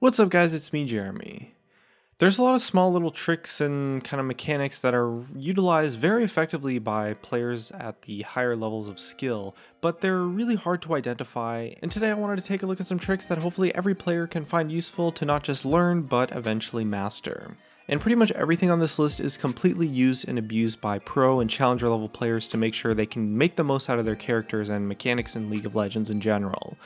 What's up guys, it's me Jeremy. There's a lot of small little tricks and kind of mechanics that are utilized very effectively by players at the higher levels of skill, but they're really hard to identify, and today I wanted to take a look at some tricks that hopefully every player can find useful to not just learn, but eventually master. And pretty much everything on this list is completely used and abused by pro and challenger level players to make sure they can make the most out of their characters and mechanics in League of Legends in general.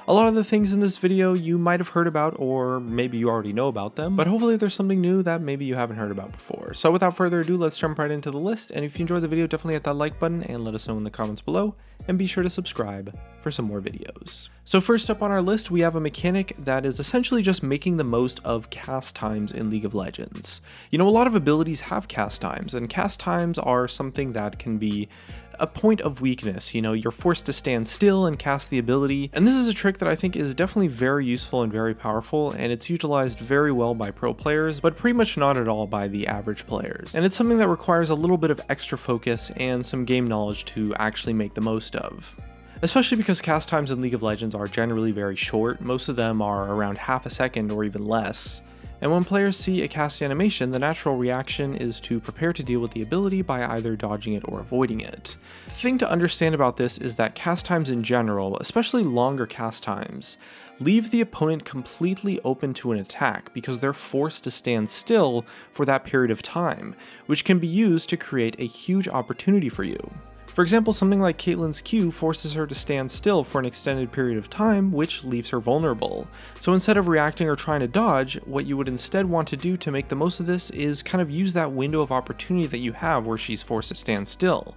A lot of the things in this video you might have heard about, or maybe you already know about them, but hopefully there's something new that maybe you haven't heard about before. So without further ado, let's jump right into the list, and if you enjoyed the video, definitely hit that like button and let us know in the comments below, and be sure to subscribe for some more videos. So first up on our list, we have a mechanic that is essentially just making the most of cast times in League of Legends. You know, a lot of abilities have cast times, and cast times are something that can be a point of weakness. You know, you're forced to stand still and cast the ability, and this is a trick that I think is definitely very useful and very powerful, and it's utilized very well by pro players, but pretty much not at all by the average players. And it's something that requires a little bit of extra focus and some game knowledge to actually make the most of. Especially because cast times in League of Legends are generally very short, most of them are around half a second or even less. And when players see a cast animation, the natural reaction is to prepare to deal with the ability by either dodging it or avoiding it. The thing to understand about this is that cast times in general, especially longer cast times, leave the opponent completely open to an attack because they're forced to stand still for that period of time, which can be used to create a huge opportunity for you. For example, something like Caitlyn's Q forces her to stand still for an extended period of time, which leaves her vulnerable. So instead of reacting or trying to dodge, what you would instead want to do to make the most of this is kind of use that window of opportunity that you have where she's forced to stand still.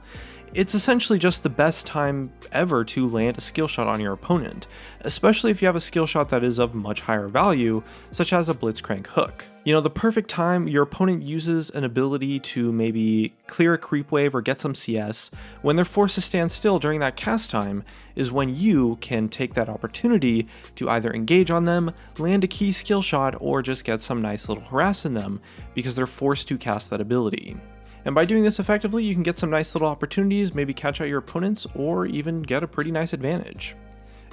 It's essentially just the best time ever to land a skill shot on your opponent, especially if you have a skill shot that is of much higher value, such as a blitzcrank hook. You know, the perfect time your opponent uses an ability to maybe clear a creep wave or get some CS, when they're forced to stand still during that cast time, is when you can take that opportunity to either engage on them, land a key skill shot, or just get some nice little harass in them, because they're forced to cast that ability. And by doing this effectively, you can get some nice little opportunities, maybe catch out your opponents, or even get a pretty nice advantage.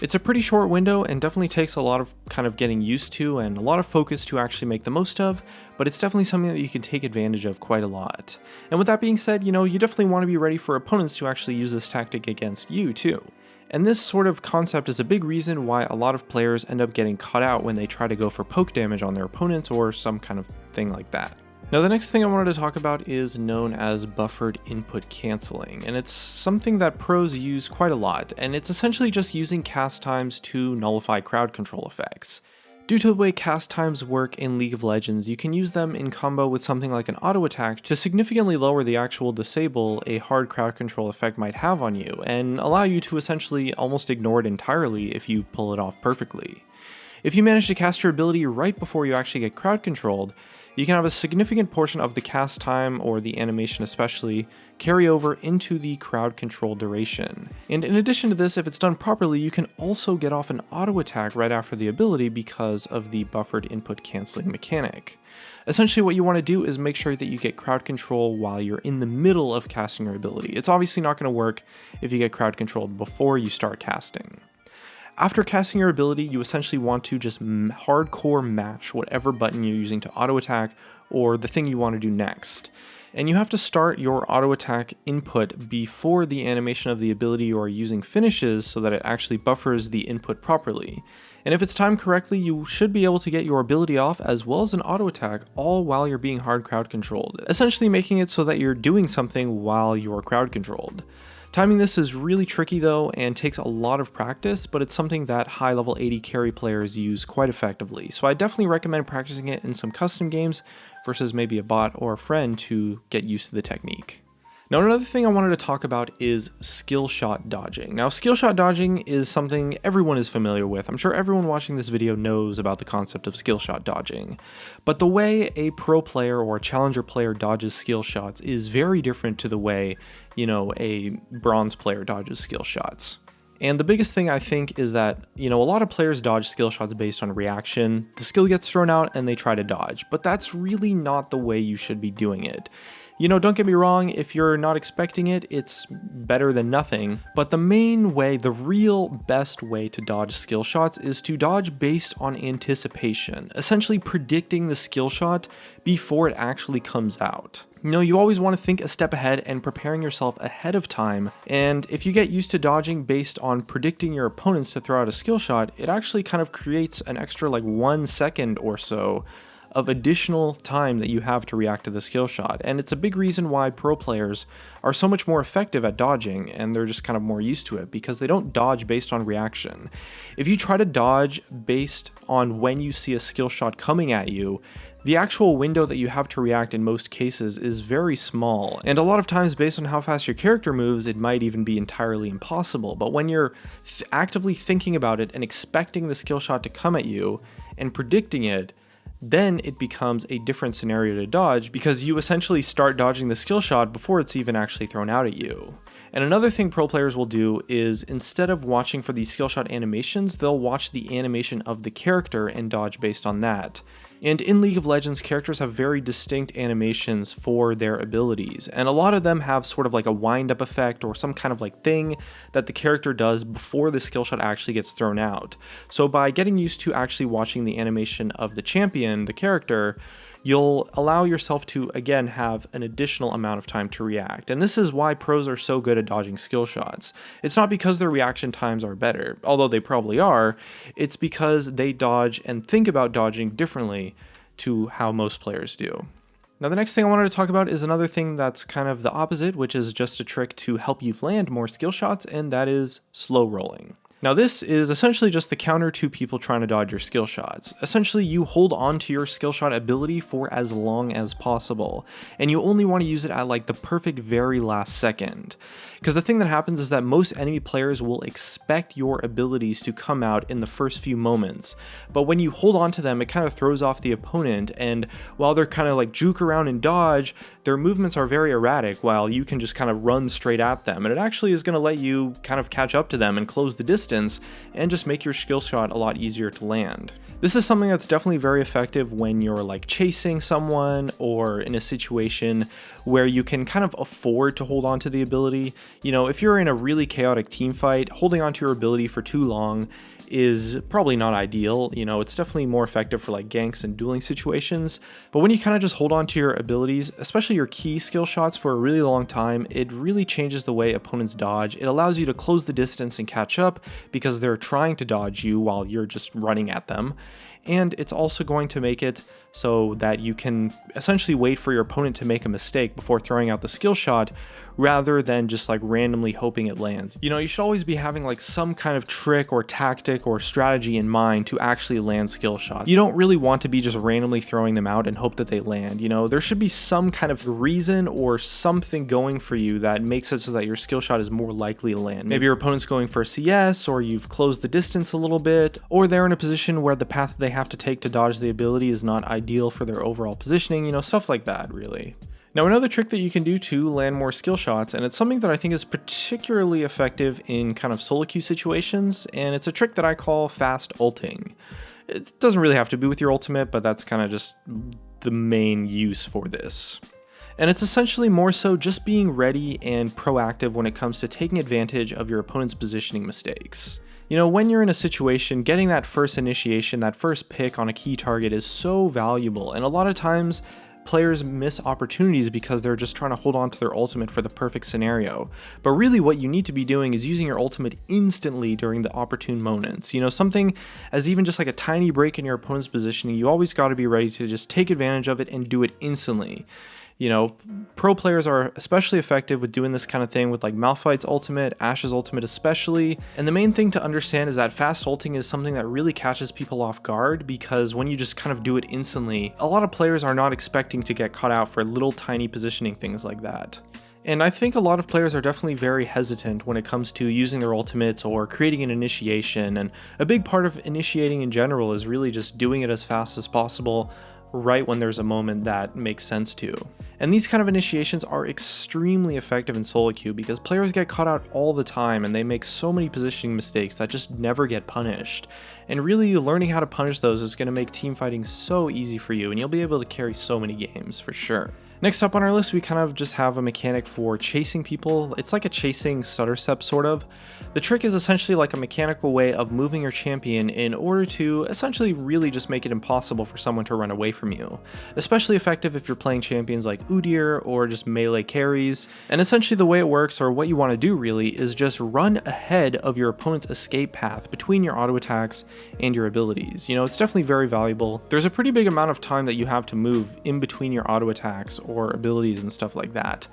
It's a pretty short window and definitely takes a lot of kind of getting used to and a lot of focus to actually make the most of, but it's definitely something that you can take advantage of quite a lot. And with that being said, you know, you definitely want to be ready for opponents to actually use this tactic against you too. And this sort of concept is a big reason why a lot of players end up getting caught out when they try to go for poke damage on their opponents or some kind of thing like that. Now the next thing I wanted to talk about is known as buffered input canceling, and it's something that pros use quite a lot, and it's essentially just using cast times to nullify crowd control effects. Due to the way cast times work in League of Legends, you can use them in combo with something like an auto attack to significantly lower the actual disable a hard crowd control effect might have on you, and allow you to essentially almost ignore it entirely if you pull it off perfectly. If you manage to cast your ability right before you actually get crowd controlled, you can have a significant portion of the cast time, or the animation especially, carry over into the crowd control duration. And in addition to this, if it's done properly, you can also get off an auto attack right after the ability because of the buffered input canceling mechanic. Essentially what you want to do is make sure that you get crowd control while you're in the middle of casting your ability. It's obviously not going to work if you get crowd controlled before you start casting. After casting your ability, you essentially want to just hardcore match whatever button you're using to auto attack or the thing you want to do next. And you have to start your auto attack input before the animation of the ability you are using finishes so that it actually buffers the input properly. And if it's timed correctly, you should be able to get your ability off as well as an auto attack all while you're being hard crowd controlled, essentially making it so that you're doing something while you're crowd controlled. Timing this is really tricky though and takes a lot of practice, but it's something that high level AD carry players use quite effectively, so I definitely recommend practicing it in some custom games versus maybe a bot or a friend to get used to the technique. Now another thing I wanted to talk about is skill shot dodging. Now skill shot dodging is something everyone is familiar with. I'm sure everyone watching this video knows about the concept of skill shot dodging. But the way a pro player or a challenger player dodges skill shots is very different to the way, you know, a bronze player dodges skill shots. And the biggest thing I think is that, you know, a lot of players dodge skill shots based on reaction. The skill gets thrown out and they try to dodge, but that's really not the way you should be doing it. You know, don't get me wrong, if you're not expecting it, it's better than nothing. But the main way, the real best way to dodge skill shots is to dodge based on anticipation, essentially predicting the skill shot before it actually comes out. You know, you always want to think a step ahead and preparing yourself ahead of time, and if you get used to dodging based on predicting your opponents to throw out a skill shot, it actually kind of creates an extra like 1 second or so of additional time that you have to react to the skill shot. And it's a big reason why pro players are so much more effective at dodging, and they're just kind of more used to it because they don't dodge based on reaction. If you try to dodge based on when you see a skill shot coming at you, the actual window that you have to react in most cases is very small, and a lot of times based on how fast your character moves, it might even be entirely impossible. But when you're actively thinking about it and expecting the skill shot to come at you and predicting it, then it becomes a different scenario to dodge because you essentially start dodging the skill shot before it's even actually thrown out at you. And another thing pro players will do is instead of watching for these skill shot animations, they'll watch the animation of the character and dodge based on that. And in League of Legends, characters have very distinct animations for their abilities, and a lot of them have sort of like a wind-up effect or some kind of like thing that the character does before the skill shot actually gets thrown out. So by getting used to actually watching the animation of the champion, the character, you'll allow yourself to, again, have an additional amount of time to react. And this is why pros are so good at dodging skill shots. It's not because their reaction times are better, although they probably are. It's because they dodge and think about dodging differently to how most players do. Now, the next thing I wanted to talk about is another thing that's kind of the opposite, which is just a trick to help you land more skill shots, and that is slow rolling. Now, this is essentially just the counter to people trying to dodge your skill shots. Essentially, you hold on to your skill shot ability for as long as possible, and you only want to use it at like the perfect very last second. Because the thing that happens is that most enemy players will expect your abilities to come out in the first few moments, but when you hold on to them, it kind of throws off the opponent, and while they're kind of like juke around and dodge, their movements are very erratic while you can just kind of run straight at them, and it actually is going to let you kind of catch up to them and close the distance and just make your skill shot a lot easier to land. This is something that's definitely very effective when you're like chasing someone or in a situation where you can kind of afford to hold on to the ability. You know, if you're in a really chaotic team fight, holding on to your ability for too long is probably not ideal. You know, it's definitely more effective for like ganks and dueling situations, but when you kind of just hold on to your abilities, especially your key skill shots, for a really long time, it really changes the way opponents dodge. It allows you to close the distance and catch up because they're trying to dodge you while you're just running at them. And it's also going to make it so that you can essentially wait for your opponent to make a mistake before throwing out the skill shot, rather than just like randomly hoping it lands. You know, you should always be having like some kind of trick or tactic or strategy in mind to actually land skill shots. You don't really want to be just randomly throwing them out and hope that they land. You know, there should be some kind of reason or something going for you that makes it so that your skill shot is more likely to land. Maybe your opponent's going for a CS, or you've closed the distance a little bit, or they're in a position where the path they have to take to dodge the ability is not ideal for their overall positioning, you know, stuff like that, really. Now, another trick that you can do to land more skill shots, and it's something that I think is particularly effective in kind of solo queue situations, and it's a trick that I call fast ulting. It doesn't really have to be with your ultimate, but that's kind of just the main use for this. And it's essentially more so just being ready and proactive when it comes to taking advantage of your opponent's positioning mistakes. You know, when you're in a situation, getting that first initiation, that first pick on a key target is so valuable, and a lot of times players miss opportunities because they're just trying to hold on to their ultimate for the perfect scenario. But really what you need to be doing is using your ultimate instantly during the opportune moments. You know, something as even just like a tiny break in your opponent's positioning, you always got to be ready to just take advantage of it and do it instantly. You know, pro players are especially effective with doing this kind of thing with like Malphite's ultimate, Ashe's ultimate especially. And the main thing to understand is that fast ulting is something that really catches people off guard, because when you just kind of do it instantly, a lot of players are not expecting to get caught out for little tiny positioning things like that. And I think a lot of players are definitely very hesitant when it comes to using their ultimates or creating an initiation, and a big part of initiating in general is really just doing it as fast as possible right when there's a moment that makes sense to. And these kind of initiations are extremely effective in solo queue because players get caught out all the time and they make so many positioning mistakes that just never get punished. And really learning how to punish those is going to make team fighting so easy for you, and you'll be able to carry so many games for sure. Next up on our list, we kind of just have a mechanic for chasing people. It's like a chasing stutter step sort of. The trick is essentially like a mechanical way of moving your champion in order to essentially really just make it impossible for someone to run away from you. Especially effective if you're playing champions like Udyr or just melee carries. And essentially the way it works, or what you want to do really, is just run ahead of your opponent's escape path between your auto attacks and your abilities. You know, it's definitely very valuable. There's a pretty big amount of time that you have to move in between your auto attacks or abilities and stuff like that.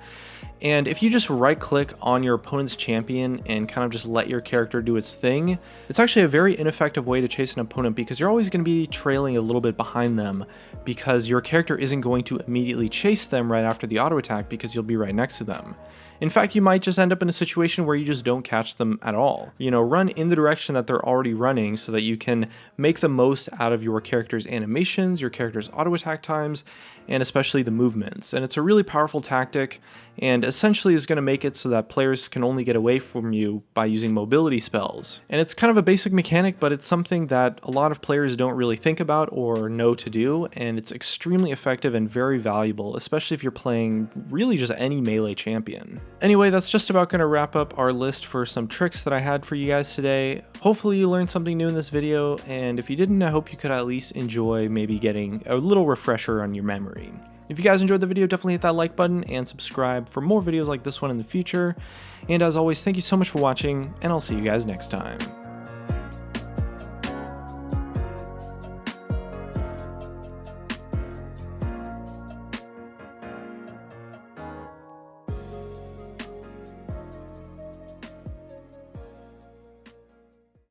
And if you just right click on your opponent's champion and kind of just let your character do its thing, it's actually a very ineffective way to chase an opponent because you're always going to be trailing a little bit behind them because your character isn't going to immediately chase them right after the auto attack because you'll be right next to them. In fact, you might just end up in a situation where you just don't catch them at all. You know, run in the direction that they're already running so that you can make the most out of your character's animations, your character's auto attack times, and especially the movements. And it's a really powerful tactic, and essentially is going to make it so that players can only get away from you by using mobility spells. And it's kind of a basic mechanic, but it's something that a lot of players don't really think about or know to do, and it's extremely effective and very valuable, especially if you're playing really just any melee champion. Anyway, that's just about going to wrap up our list for some tricks that I had for you guys today. Hopefully you learned something new in this video, and if you didn't, I hope you could at least enjoy maybe getting a little refresher on your memory. If you guys enjoyed the video, definitely hit that like button and subscribe for more videos like this one in the future. And as always, thank you so much for watching, and I'll see you guys next time.